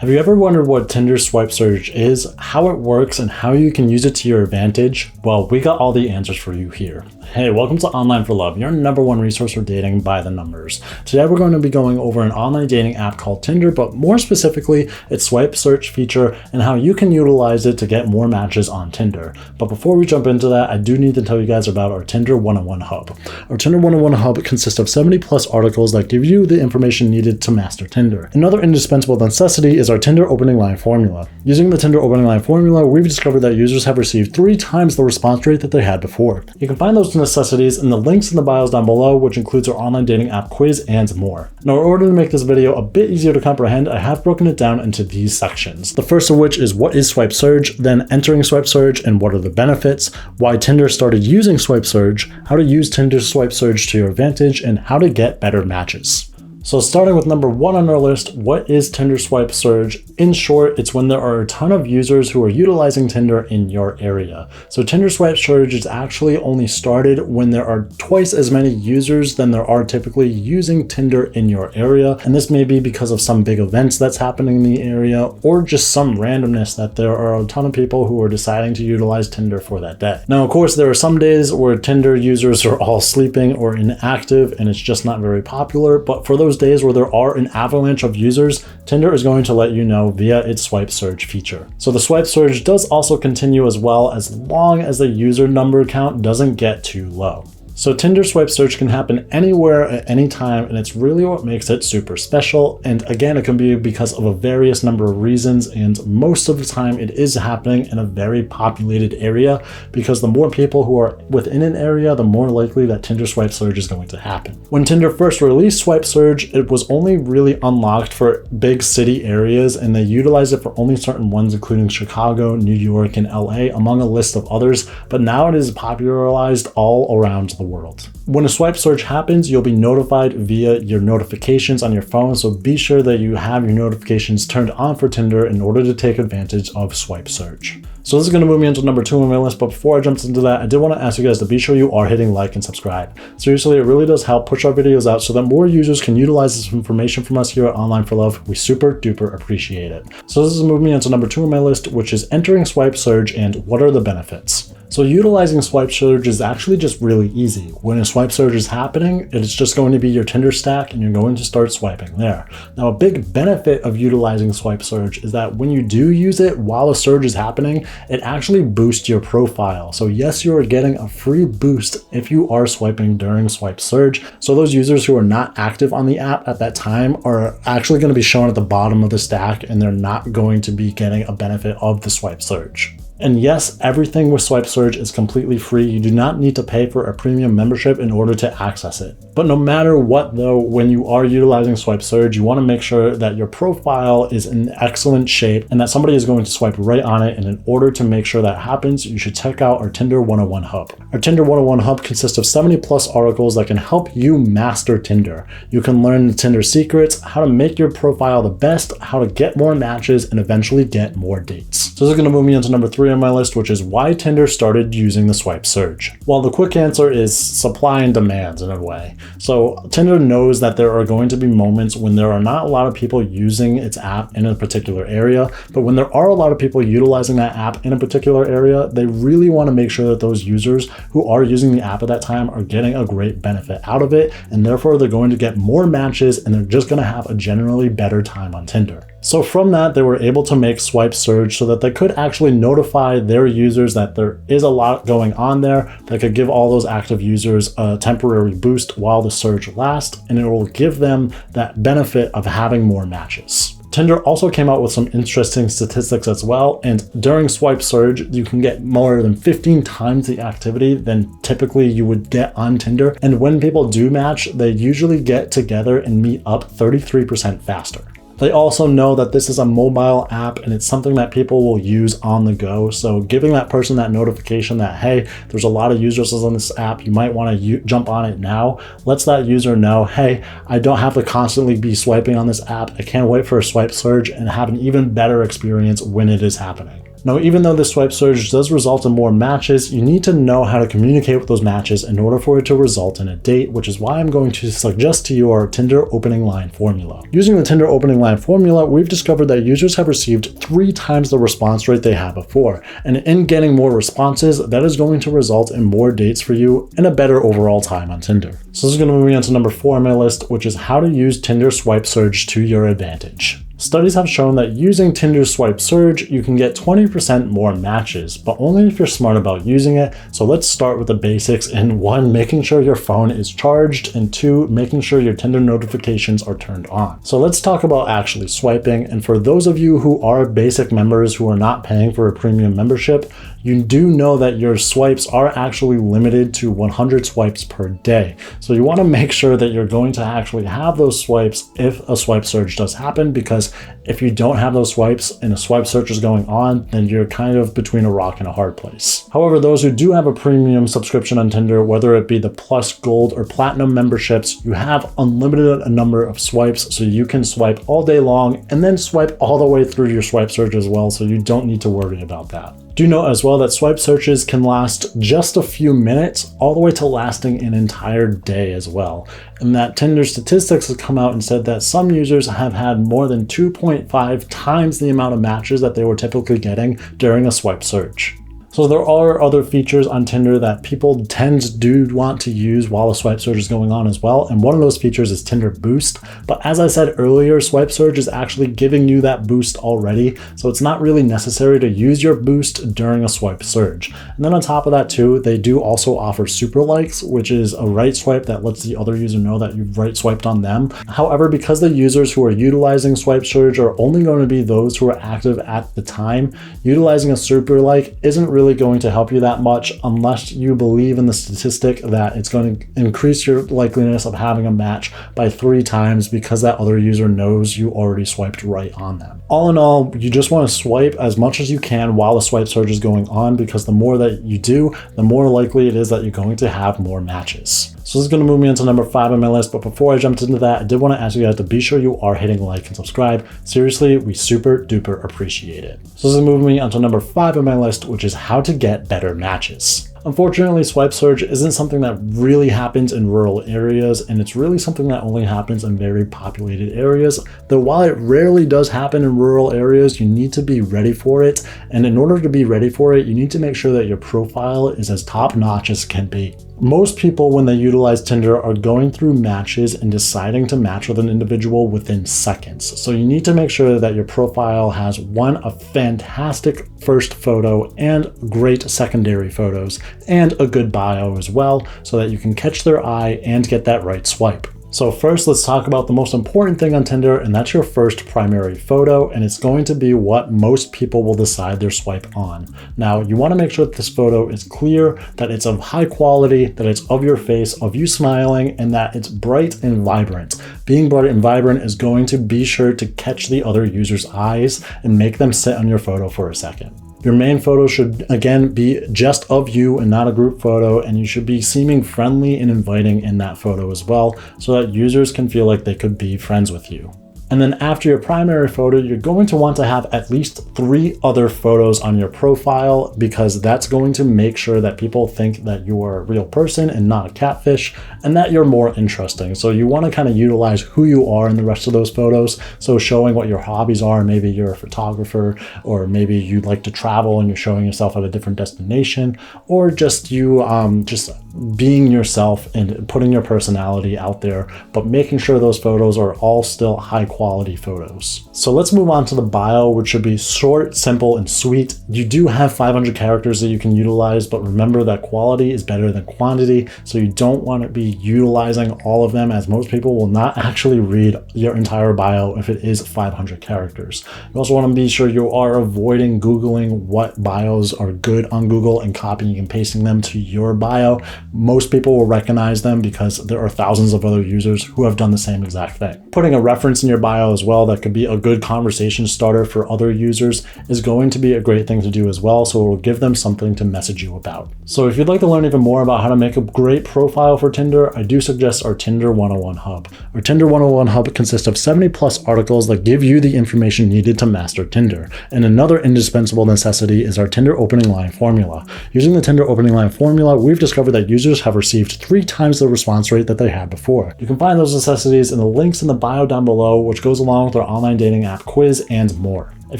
Have you ever wondered what Tinder Swipe Surge is, how it works, and how you can use it to your advantage? Well, we got all the answers for you here. Hey, welcome to Online for Love, your #1 resource for dating by the numbers. Today we're going to be going over an online dating app called Tinder, but more specifically, its swipe search feature and how you can utilize it to get more matches on Tinder. But before we jump into that, I do need to tell you guys about our Tinder 101 Hub. Our Tinder 101 Hub consists of 70+ articles that give you the information needed to master Tinder. Another indispensable necessity is our Tinder opening line formula. Using the Tinder opening line formula, we've discovered that users have received 3 times the response rate that they had before. You can find those necessities in the links in the bios down below, which includes our online dating app quiz and more. Now, in order to make this video a bit easier to comprehend, I have broken it down into these sections. The first of which is what is Swipe Surge, then entering Swipe Surge and what are the benefits, why Tinder started using Swipe Surge, how to use Tinder Swipe Surge to your advantage, and how to get better matches. So starting with number 1 on our list, what is Tinder Swipe Surge? In short, it's when there are a ton of users who are utilizing Tinder in your area. So Tinder Swipe Surge is actually only started when there are twice as many users than there are typically using Tinder in your area. And this may be because of some big events that's happening in the area, or just some randomness that there are a ton of people who are deciding to utilize Tinder for that day. Now, of course, there are some days where Tinder users are all sleeping or inactive and it's just not very popular, but for those days where there are an avalanche of users, Tinder is going to let you know via its Swipe Surge feature. So the Swipe Surge does also continue as well, as long as the user number count doesn't get too low. So Tinder Swipe Surge can happen anywhere at any time, and it's really what makes it super special. And again, it can be because of a various number of reasons, and most of the time it is happening in a very populated area, because the more people who are within an area, the more likely that Tinder Swipe Surge is going to happen. When Tinder first released Swipe Surge, it was only really unlocked for big city areas, and they utilized it for only certain ones, including Chicago, New York, and LA, among a list of others. But now it is popularized all around the world. When a swipe search happens, you'll be notified via your notifications on your phone, so be sure that you have your notifications turned on for Tinder in order to take advantage of Swipe Surge. So this is going to move me into number 2 on my list, but before I jump into that, I did want to ask you guys to be sure you are hitting like and subscribe. Seriously, it really does help push our videos out so that more users can utilize this information from us here at Online for Love. We super duper appreciate it. So this is moving me into number 2 on my list, which is entering Swipe Surge and what are the benefits. So utilizing Swipe Surge is actually just really easy. When a Swipe Surge is happening, it's just going to be your Tinder stack and you're going to start swiping there. Now, a big benefit of utilizing Swipe Surge is that when you do use it while a surge is happening, it actually boosts your profile. So yes, you are getting a free boost if you are swiping during Swipe Surge. So those users who are not active on the app at that time are actually going to be shown at the bottom of the stack, and they're not going to be getting a benefit of the Swipe Surge. And yes, everything with Swipe Surge is completely free. You do not need to pay for a premium membership in order to access it. But no matter what though, when you are utilizing Swipe Surge, you want to make sure that your profile is in excellent shape and that somebody is going to swipe right on it. And in order to make sure that happens, you should check out our Tinder 101 Hub. Our Tinder 101 Hub consists of 70+ articles that can help you master Tinder. You can learn the Tinder secrets, how to make your profile the best, how to get more matches, and eventually get more dates. So this is going to move me into number 3 on my list, which is why Tinder started using the Swipe Surge. Well, the quick answer is supply and demand in a way. So Tinder knows that there are going to be moments when there are not a lot of people using its app in a particular area, but when there are a lot of people utilizing that app in a particular area, they really want to make sure that those users who are using the app at that time are getting a great benefit out of it, and therefore they're going to get more matches and they're just going to have a generally better time on Tinder. So from that, they were able to make Swipe Surge so that they could actually notify their users that there is a lot going on there, that could give all those active users a temporary boost while the surge lasts, and it will give them that benefit of having more matches. Tinder also came out with some interesting statistics as well, and during Swipe Surge, you can get more than 15 times the activity than typically you would get on Tinder, and when people do match, they usually get together and meet up 33% faster. They also know that this is a mobile app and it's something that people will use on the go. So giving that person that notification that, hey, there's a lot of users on this app, you might want to jump on it now, lets that user know, hey, I don't have to constantly be swiping on this app. I can't wait for a Swipe Surge and have an even better experience when it is happening. Now, even though this swipe surge does result in more matches, you need to know how to communicate with those matches in order for it to result in a date, which is why I'm going to suggest to you our Tinder opening line formula. Using the Tinder opening line formula, we've discovered that users have received 3 times the response rate they had before, and in getting more responses, that is going to result in more dates for you and a better overall time on Tinder. So this is going to move me on to number 4 on my list, which is how to use Tinder Swipe Surge to your advantage. Studies have shown that using Tinder Swipe Surge, you can get 20% more matches, but only if you're smart about using it. So let's start with the basics in 1, making sure your phone is charged, and 2, making sure your Tinder notifications are turned on. So let's talk about actually swiping. And for those of you who are basic members who are not paying for a premium membership, you do know that your swipes are actually limited to 100 swipes per day. So you want to make sure that you're going to actually have those swipes if a swipe surge does happen, because if you don't have those swipes and a swipe surge is going on, then you're kind of between a rock and a hard place. However, those who do have a premium subscription on Tinder, whether it be the Plus, Gold, or Platinum memberships, you have unlimited number of swipes, so you can swipe all day long and then swipe all the way through your swipe surge as well, so you don't need to worry about that. Do note as well that swipe searches can last just a few minutes all the way to lasting an entire day as well. And that Tinder statistics has come out and said that some users have had more than 2.5 times the amount of matches that they were typically getting during a swipe search. So there are other features on Tinder that people do want to use while a swipe surge is going on as well, and one of those features is Tinder Boost. But as I said earlier, swipe surge is actually giving you that boost already, so it's not really necessary to use your boost during a swipe surge. And then on top of that too, they do also offer super likes, which is a right swipe that lets the other user know that you've right swiped on them. However, because the users who are utilizing swipe surge are only going to be those who are active at the time, utilizing a super like isn't really going to help you that much unless you believe in the statistic that it's going to increase your likeliness of having a match by 3 times because that other user knows you already swiped right on them. All in all, you just want to swipe as much as you can while the swipe surge is going on, because the more that you do, the more likely it is that you're going to have more matches. So this is going to move me into number 5 on my list, but before I jumped into that, I did want to ask you guys to be sure you are hitting like and subscribe. Seriously, we super duper appreciate it. So this is moving me onto number 5 on my list, which is how to get better matches. Unfortunately, swipe surge isn't something that really happens in rural areas, and it's really something that only happens in very populated areas. Though while it rarely does happen in rural areas, you need to be ready for it. And in order to be ready for it, you need to make sure that your profile is as top-notch as can be. Most people, when they utilize Tinder, are going through matches and deciding to match with an individual within seconds. So you need to make sure that your profile has a fantastic first photo and great secondary photos and a good bio as well, so that you can catch their eye and get that right swipe. So first, let's talk about the most important thing on Tinder, and that's your first primary photo, and it's going to be what most people will decide their swipe on. Now, you want to make sure that this photo is clear, that it's of high quality, that it's of your face, of you smiling, and that it's bright and vibrant. Being bright and vibrant is going to be sure to catch the other user's eyes and make them sit on your photo for a second. Your main photo should, again, be just of you and not a group photo, and you should be seeming friendly and inviting in that photo as well, so that users can feel like they could be friends with you. And then after your primary photo, you're going to want to have at least 3 other photos on your profile, because that's going to make sure that people think that you are a real person and not a catfish, and that you're more interesting. So you want to kind of utilize who you are in the rest of those photos. So showing what your hobbies are, maybe you're a photographer, or maybe you like to travel and you're showing yourself at a different destination, or just you just being yourself and putting your personality out there, but making sure those photos are all still high quality photos. So let's move on to the bio, which should be short, simple, and sweet. You do have 500 characters that you can utilize, but remember that quality is better than quantity, so you don't want to be utilizing all of them, as most people will not actually read your entire bio if it is 500 characters. You also want to be sure you are avoiding Googling what bios are good on Google and copying and pasting them to your bio. Most people will recognize them because there are thousands of other users who have done the same exact thing. Putting a reference in your bio bio as well that could be a good conversation starter for other users is going to be a great thing to do as well, so it will give them something to message you about. So if you'd like to learn even more about how to make a great profile for Tinder, I do suggest our Tinder 101 Hub. Our Tinder 101 Hub consists of 70 plus articles that give you the information needed to master Tinder. And another indispensable necessity is our Tinder opening line formula. Using the Tinder opening line formula, we've discovered that users have received 3 times the response rate that they had before. You can find those necessities in the links in the bio down below, which goes along with our online dating app quiz and more. If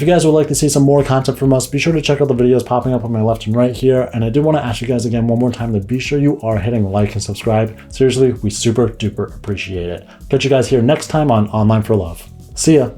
you guys would like to see some more content from us, be sure to check out the videos popping up on my left and right here. And I do want to ask you guys again one more time to be sure you are hitting like and subscribe. Seriously, we super duper appreciate it. Catch you guys here next time on Online for Love. See ya.